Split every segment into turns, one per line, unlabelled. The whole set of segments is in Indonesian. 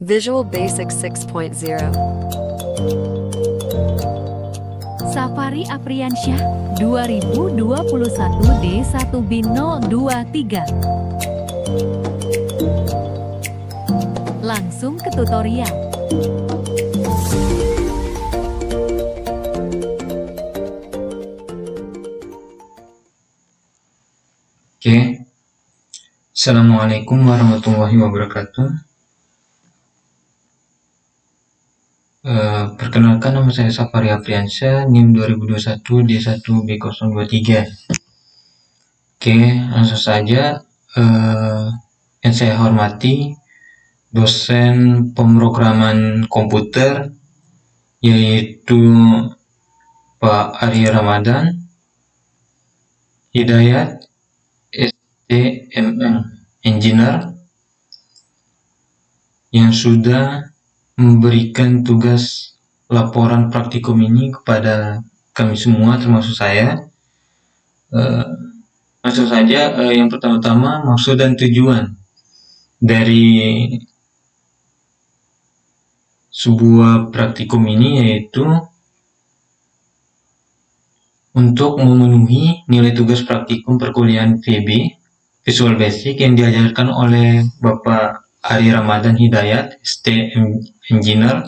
Visual Basic 6.0.
Safari Apriansyah 2021 D1B 023. Langsung ke tutorial.
Oke, Assalamualaikum warahmatullahi wabarakatuh. Perkenalkan, nama saya Safari Apriansyah, NIM 2021 D1B023. Oke, langsung saja. Yang saya hormati dosen pemrograman komputer, yaitu Pak Arya Ramadan Hidayat, STMM Engineer, yang sudah memberikan tugas laporan praktikum ini kepada kami semua, termasuk saya. Langsung saja, yang pertama-tama maksud dan tujuan dari sebuah praktikum ini yaitu untuk memenuhi nilai tugas praktikum perkuliahan VB Visual Basic yang diajarkan oleh Bapak Ari Ramadan Hidayat, STM Engineer.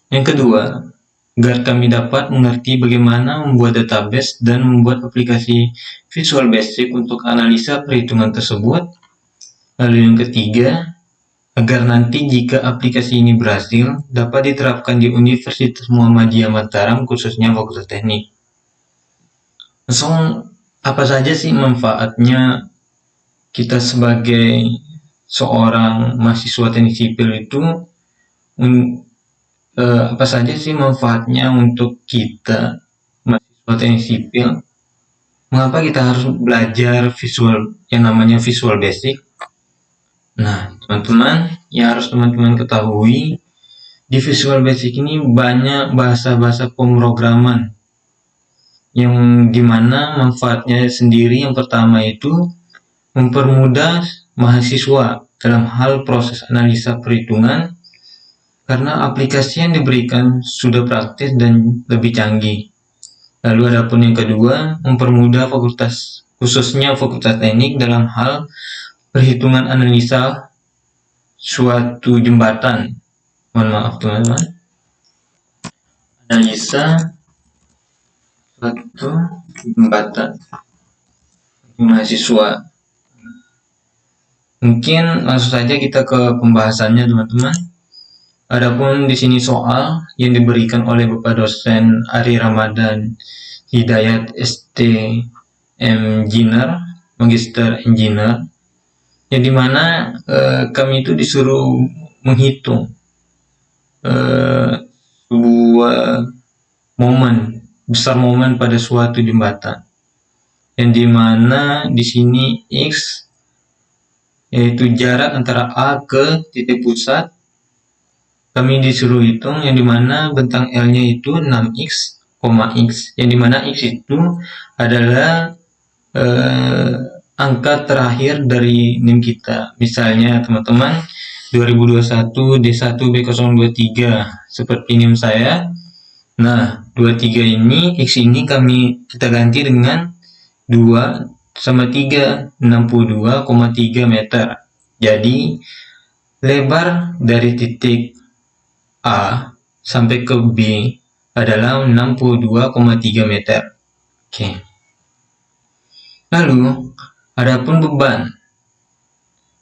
Yang kedua, agar kami dapat mengerti bagaimana membuat database dan membuat aplikasi Visual Basic untuk analisa perhitungan tersebut. Lalu yang ketiga, agar nanti jika aplikasi ini berhasil, dapat diterapkan di Universitas Muhammadiyah Mataram, khususnya Fakultas Teknik. Langsung, apa saja sih manfaatnya kita sebagai seorang mahasiswa teknik sipil itu? Apa saja sih manfaatnya untuk kita mahasiswa teknik sipil? Mengapa kita harus belajar yang namanya Visual Basic? Nah, teman-teman, yang harus teman-teman ketahui, di Visual Basic ini banyak bahasa-bahasa pemrograman yang dimana manfaatnya sendiri yang pertama itu mempermudah mahasiswa dalam hal proses analisa perhitungan, karena aplikasi yang diberikan sudah praktis dan lebih canggih. Lalu adapun yang kedua, mempermudah fakultas, khususnya Fakultas Teknik dalam hal perhitungan analisa suatu jembatan. Mohon maaf teman-teman. Analisa suatu jembatan mahasiswa. Mungkin langsung saja kita ke pembahasannya teman-teman. Adapun di sini soal yang diberikan oleh Bapak dosen Ari Ramadan Hidayat, STM Engineer, Magister Engineer, yang dimana kami itu disuruh menghitung sebuah besar momen pada suatu jembatan, yang dimana di sini X yaitu jarak antara A ke titik pusat. Kami disuruh hitung yang dimana bentang L-nya itu 6x, x, yang dimana x itu adalah angka terakhir dari NIM kita. Misalnya teman-teman 2021 D1B023 seperti NIM saya. Nah, 23 ini, x ini kita ganti dengan 2 sama 3, 62,3 meter. Jadi lebar dari titik A sampai ke B adalah 62,3 meter. Oke. Lalu, adapun beban.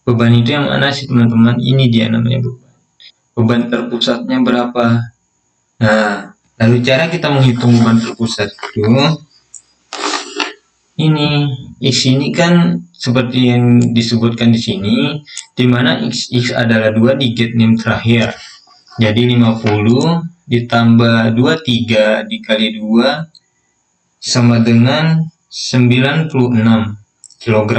Beban itu yang mana sih teman-teman? Ini dia namanya beban. Beban terpusatnya berapa? Nah, lalu cara kita menghitung beban terpusat itu, ini X ini kan seperti yang disebutkan di sini, di mana X adalah 2 digit NIM terakhir. Jadi 50 ditambah 23 dikali 2 sama dengan 96 kg.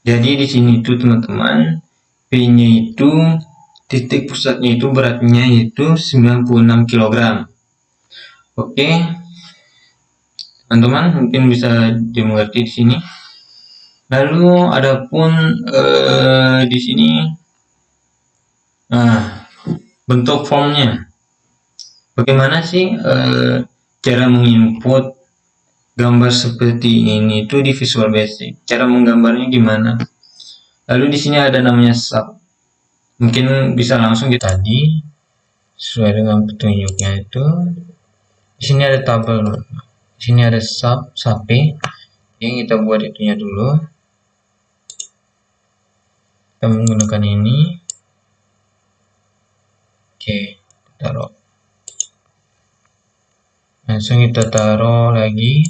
Jadi di sini itu teman-teman, P-nya itu titik pusatnya itu beratnya yaitu 96 kg. Oke. Teman-teman mungkin bisa dimengerti di sini. Lalu adapun di sini Nah, bentuk formnya. Bagaimana sih cara menginput gambar seperti ini itu di Visual Basic? Cara menggambarnya gimana? Lalu di sini ada namanya sub. Mungkin bisa langsung kita tadi sesuai dengan petunjuknya itu. Di sini ada tabel. Di sini ada sub, sapi. Yang kita buat itunya dulu. Kita menggunakan ini. Oke, taruh. Langsung kita taruh lagi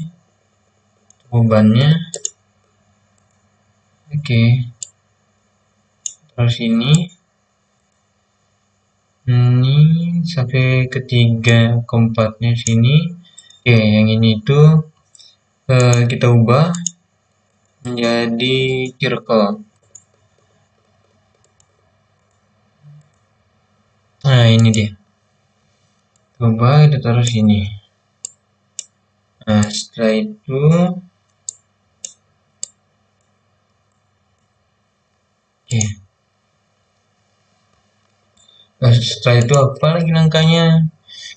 bebannya. Oke, terus ini sampai ketiga keempatnya sini. Oke, yang ini itu kita ubah menjadi circle. Nah, ini dia. Coba kita taruh sini. Nah, setelah itu oke. Nah, setelah itu apa lagi langkahnya?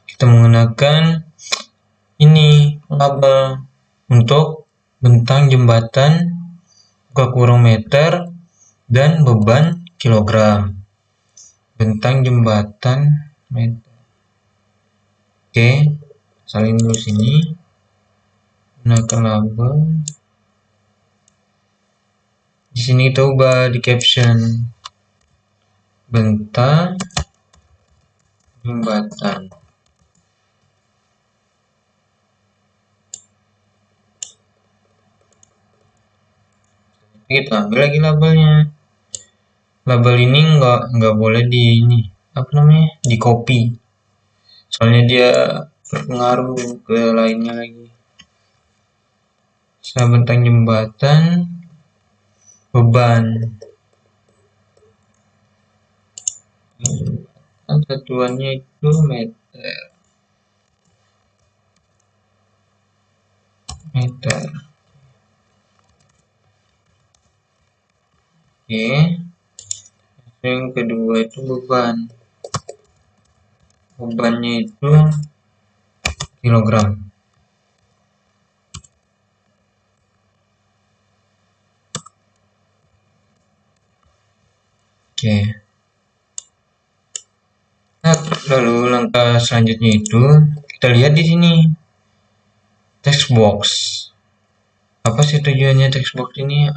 Kita menggunakan ini label untuk bentang jembatan, buka kurung meter, dan beban kilogram. Bentang jembatan meter. Oke, salin dulu sini. Gunakan label. Di sini kita ubah di caption bentang jembatan. Kita ambil lagi labelnya. Label ini nggak boleh di copy, soalnya dia berpengaruh ke lainnya lagi. Bentang jembatan, beban, satuannya itu meter. Oke, yang kedua itu beban. Bebannya itu kilogram. Oke. Nah, lalu langkah selanjutnya itu kita lihat di sini text box. Apa sih tujuannya text box ini?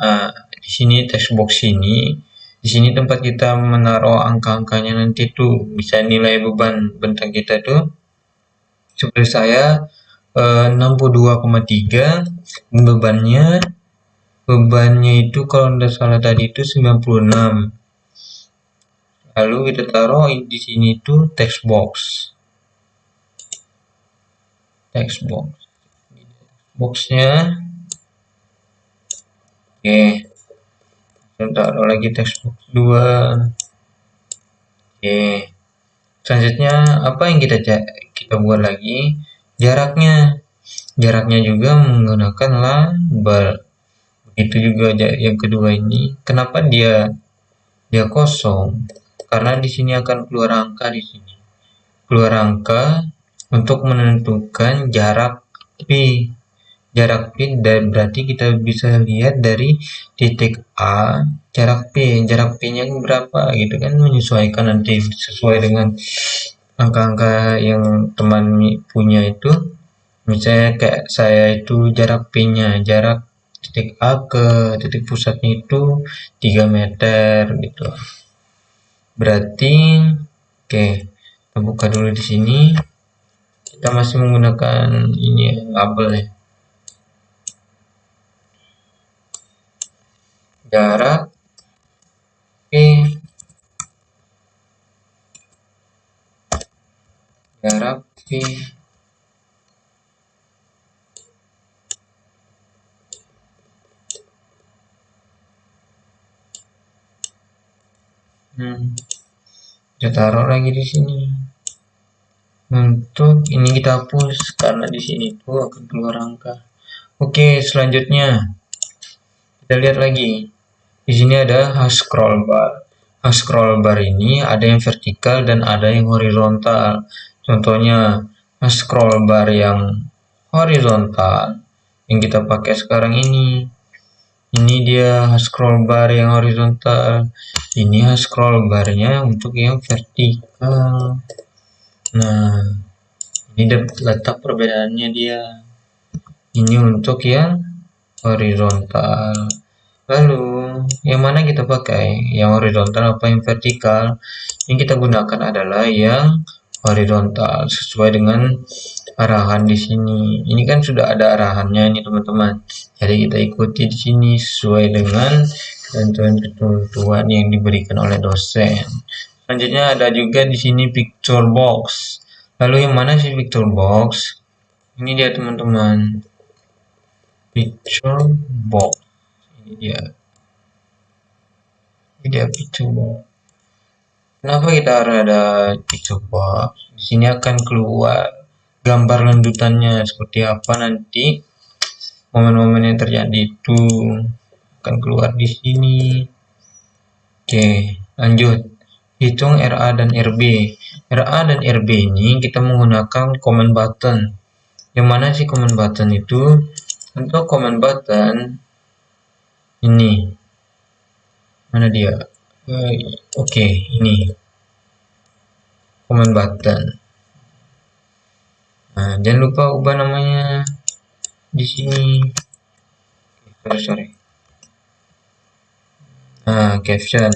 Di sini text box ini, di sini tempat kita menaruh angka-angkanya nanti tuh, bisa nilai beban bentang kita tuh. Seperti saya 62,3, bebannya itu kalau tidak salah tadi itu 96. Lalu kita taruh di sini tuh text box. Text box. Boxnya oke. Kita taruh lagi text box 2. Oke. Selanjutnya apa yang kita buat lagi? Jaraknya. Jaraknya juga menggunakan label. Begitu juga yang kedua ini. Kenapa dia kosong? Karena di sini akan keluar angka di sini. Keluar angka untuk menentukan jarak P. Jarak P berarti kita bisa lihat dari titik A, jarak P. Jarak P-nya berapa gitu kan, menyesuaikan nanti sesuai dengan angka-angka yang teman punya itu. Misalnya kayak saya itu jarak P-nya, jarak titik A ke titik pusatnya itu 3 meter gitu. Berarti oke, kita buka dulu di sini. Kita masih menggunakan ini label ya. Jarak P, jarak P, kita taruh lagi di sini. Untuk ini kita hapus karena di sini tuh akan keluar angka. Oke, selanjutnya kita lihat lagi. Di sini ada hash scroll bar. scroll bar ini ada yang vertikal dan ada yang horizontal. Contohnya scroll bar yang horizontal yang kita pakai sekarang ini dia scroll bar yang horizontal, ini scroll barnya untuk yang vertikal. Nah, ini letak perbedaannya dia. Ini untuk yang horizontal. Lalu, yang mana kita pakai? Yang horizontal apa yang vertikal? Yang kita gunakan adalah yang horizontal sesuai dengan arahan di sini. Ini kan sudah ada arahannya ini teman-teman. Jadi kita ikuti di sini sesuai dengan ketentuan yang diberikan oleh dosen. Selanjutnya ada juga di sini picture box. Lalu yang mana sih picture box? Ini dia teman-teman. Picture box. Ini dia picture box. Kenapa kita harus ada picture box? Di sini akan keluar gambar lanjutannya seperti apa nanti momen-momen yang terjadi itu akan keluar di sini. Oke, lanjut. Hitung RA dan RB. RA dan RB ini kita menggunakan command button. Yang mana sih command button itu? Untuk command button ini. Mana dia? Oke, ini command button. Nah, jangan lupa ubah namanya di sini. Sorry. Nah, caption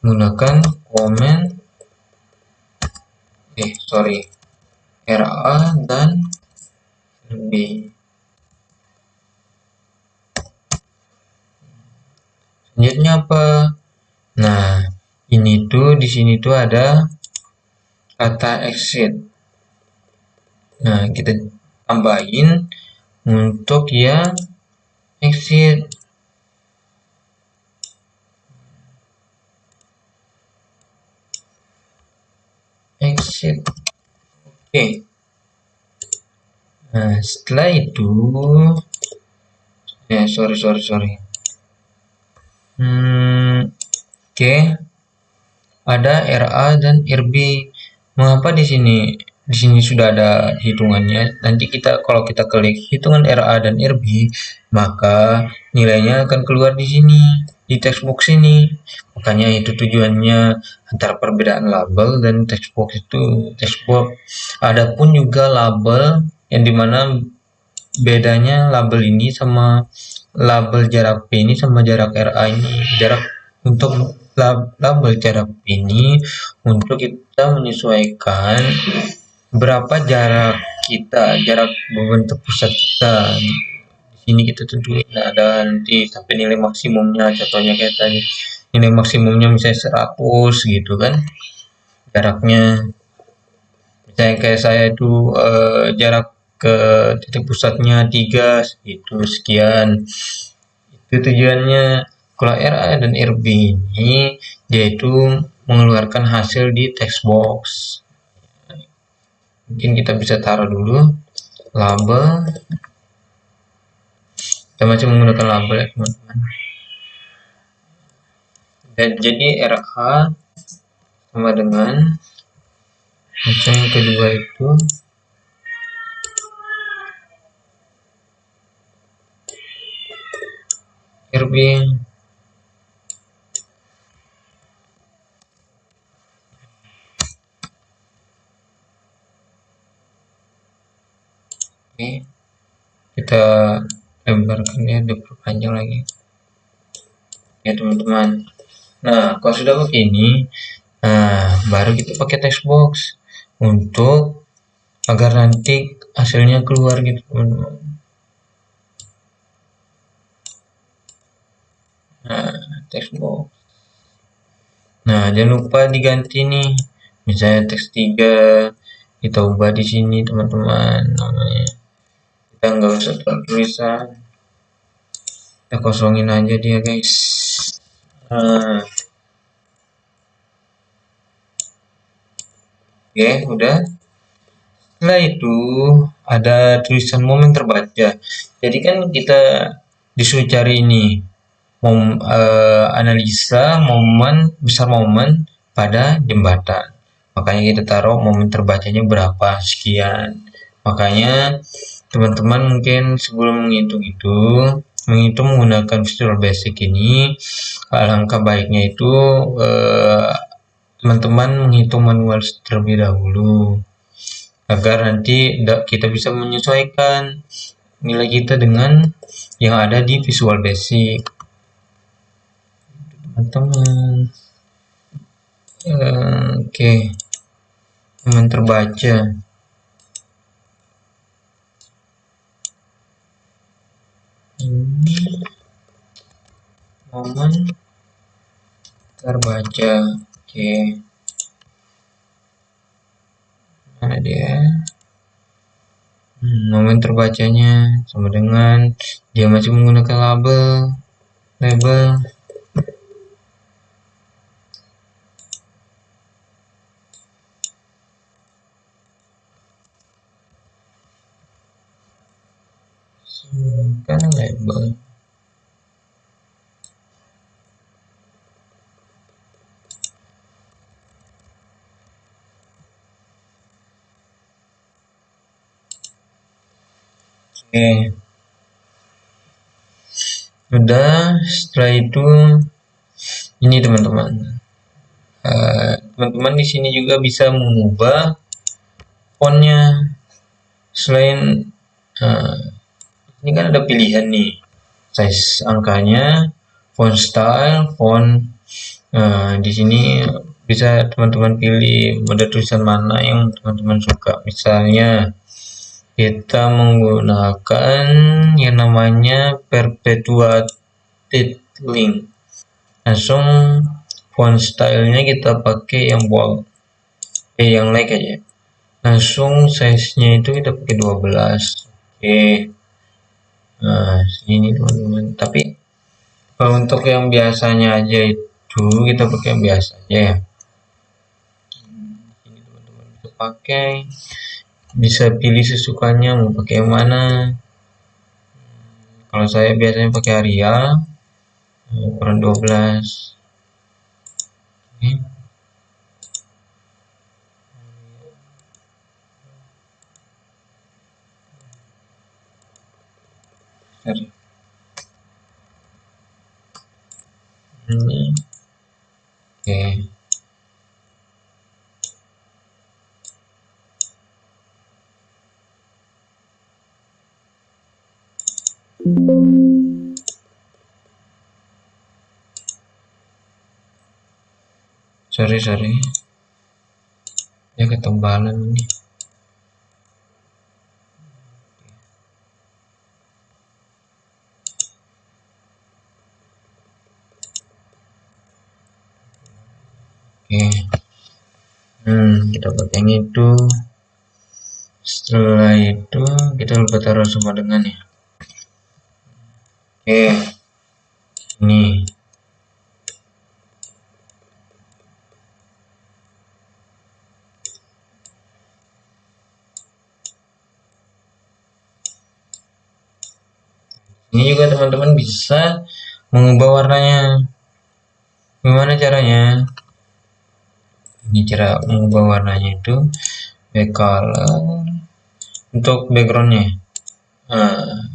menggunakan command RA dan RB. Selanjutnya apa? Nah, ini tuh di sini tuh ada kata exit. Nah, kita tambahin untuk yang exit. Oke. Nah, setelah itu sorry. Oke. Ada RA dan RB. Mengapa di sini sudah ada hitungannya? Nanti kalau kita klik hitungan RA dan RB, maka nilainya akan keluar di sini di textbox ini. Makanya itu tujuannya antara perbedaan label dan textbox itu. Textbox adapun juga label yang dimana bedanya label ini sama label jarak P ini sama jarak RA ini. Jarak untuk label jarak P ini untuk kita menyesuaikan berapa jarak beban terpusat kita. Di sini kita tentuin ada nanti sampai nilai maksimumnya, contohnya kayak tadi nilai maksimumnya misalnya 100 gitu kan jaraknya. Misalnya kayak saya itu jarak ke titik pusatnya 3 itu sekian. Itu tujuannya. Kalau RA dan RB ini yaitu mengeluarkan hasil di textbox. Mungkin kita bisa taruh dulu label. Kita masih menggunakan label ya teman-teman. Dan jadi RA sama dengan macam yang kedua itu RB. Oke, kita lebarkan ya, diperpanjang lagi ya teman-teman. Nah, kalau sudah begini, nah baru kita pakai textbox untuk agar nanti hasilnya keluar gitu teman-teman. Nah, textbox. Nah, jangan lupa diganti nih. Misalnya teks 3 kita ubah di sini teman-teman namanya. Kita nggak usah tulisan. Kita kosongin aja dia guys. Nah. Oke, udah. Setelah itu ada tulisan momen terbaca. Jadi kan kita disuruh cari ini analisa besar momen pada jembatan. Makanya kita taruh momen terbacanya berapa, sekian. Makanya teman-teman mungkin sebelum menghitung menggunakan Visual Basic ini, alangkah baiknya itu teman-teman menghitung manual terlebih dahulu, agar nanti kita bisa menyesuaikan nilai kita dengan yang ada di Visual Basic. Teman-teman, oke, momen terbaca. Momen terbaca, oke. Mana dia? Momen terbacanya sama dengan dia masih menggunakan label. Kan label. Oke. Udah, setelah itu ini teman-teman. Teman-teman di sini juga bisa mengubah fontnya. Selain ini kan ada pilihan nih, size angkanya, font style, font. Di sini bisa teman-teman pilih mode tulisan mana yang teman-teman suka. Misalnya kita menggunakan yang namanya perpetuated link. Langsung font stylenya kita pakai yang bold, yang like aja. Langsung size-nya itu kita pakai 12. Oke. Nah, sini teman-teman. Tapi kalau untuk yang biasanya aja itu kita pakai yang biasa aja ya. Ini teman-teman bisa pakai, bisa pilih sesukanya mau pakai yang mana. Kalau saya biasanya pakai Arial ukuran 12. Oke. Ini oke. Sorry ya, ketebalan ini. Oke. Kita pakai yang itu. Setelah itu kita lupa taruh sama dengan ya. Oke. Ini. Ini juga teman-teman bisa mengubah warnanya. Gimana caranya? Ini cara mengubah warnanya itu back color untuk backgroundnya. Nah,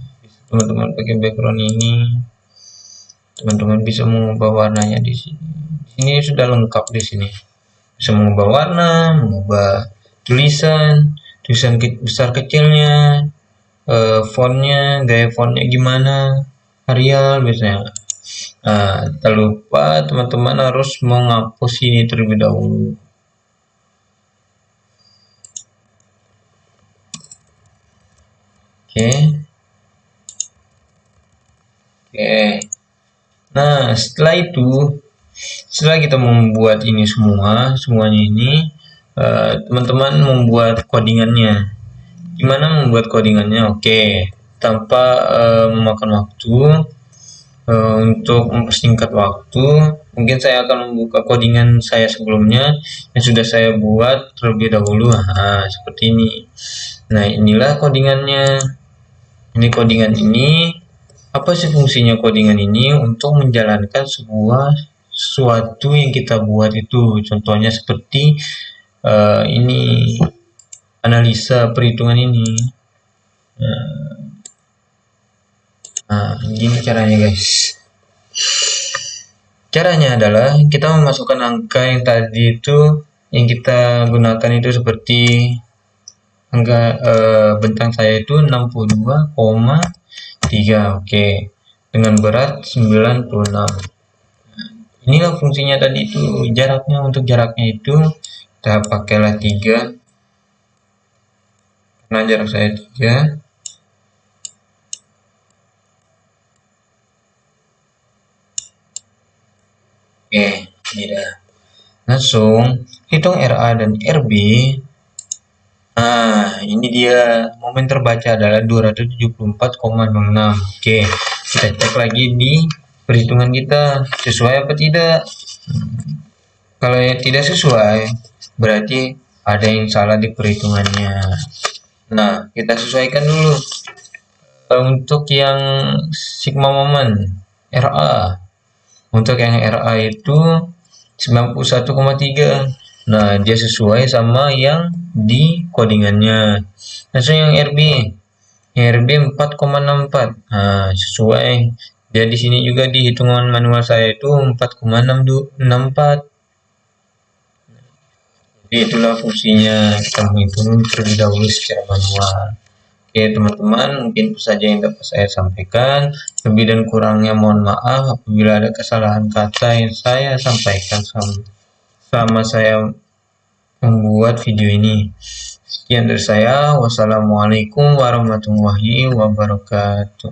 teman-teman pakai background ini, teman-teman bisa mengubah warnanya di sini. Ini sudah lengkap di sini. Bisa mengubah warna, mengubah tulisan besar kecilnya, fontnya, gaya fontnya gimana, Arial biasanya. Tak lupa teman-teman harus menghapus ini terlebih dahulu. Oke. Nah, setelah kita membuat ini semuanya ini, teman-teman membuat codingannya. Gimana membuat codingannya? Oke, tanpa memakan waktu, untuk mempersingkat waktu, mungkin saya akan membuka codingan saya sebelumnya yang sudah saya buat terlebih dahulu. Seperti ini. Nah, inilah codingannya. Ini codingan ini Apa sih fungsinya codingan ini? Untuk menjalankan sesuatu yang kita buat itu. Contohnya seperti ini analisa perhitungan ini. Nah, gini caranya guys. Caranya adalah kita memasukkan angka yang tadi itu yang kita gunakan itu seperti angka bentang saya itu 62,3. Oke. Dengan berat 96. Inilah fungsinya tadi itu, jaraknya. Untuk jaraknya itu kita pakailah 3 karena jarak saya 3. Oke, ini dah. Langsung hitung RA dan RB. Nah, ini dia momen terbaca adalah 274,06. Oke, kita cek lagi di perhitungan kita sesuai apa tidak. Kalau tidak sesuai, berarti ada yang salah di perhitungannya. Nah, kita sesuaikan dulu. Untuk yang sigma momen RA, untuk yang RA itu 91,3. Nah, dia sesuai sama yang di codingannya. Langsung yang RB. Yang RB 4,64. Nah, sesuai. Dia di sini juga di hitungan manual saya itu 4,64. Jadi itulah fungsinya kita menghitung terlebih dahulu secara manual. Oke teman-teman, mungkin itu saja yang dapat saya sampaikan. Lebih dan kurangnya mohon maaf apabila ada kesalahan kata yang saya sampaikan sama saya membuat video ini. Sekian dari saya. Wassalamualaikum warahmatullahi wabarakatuh.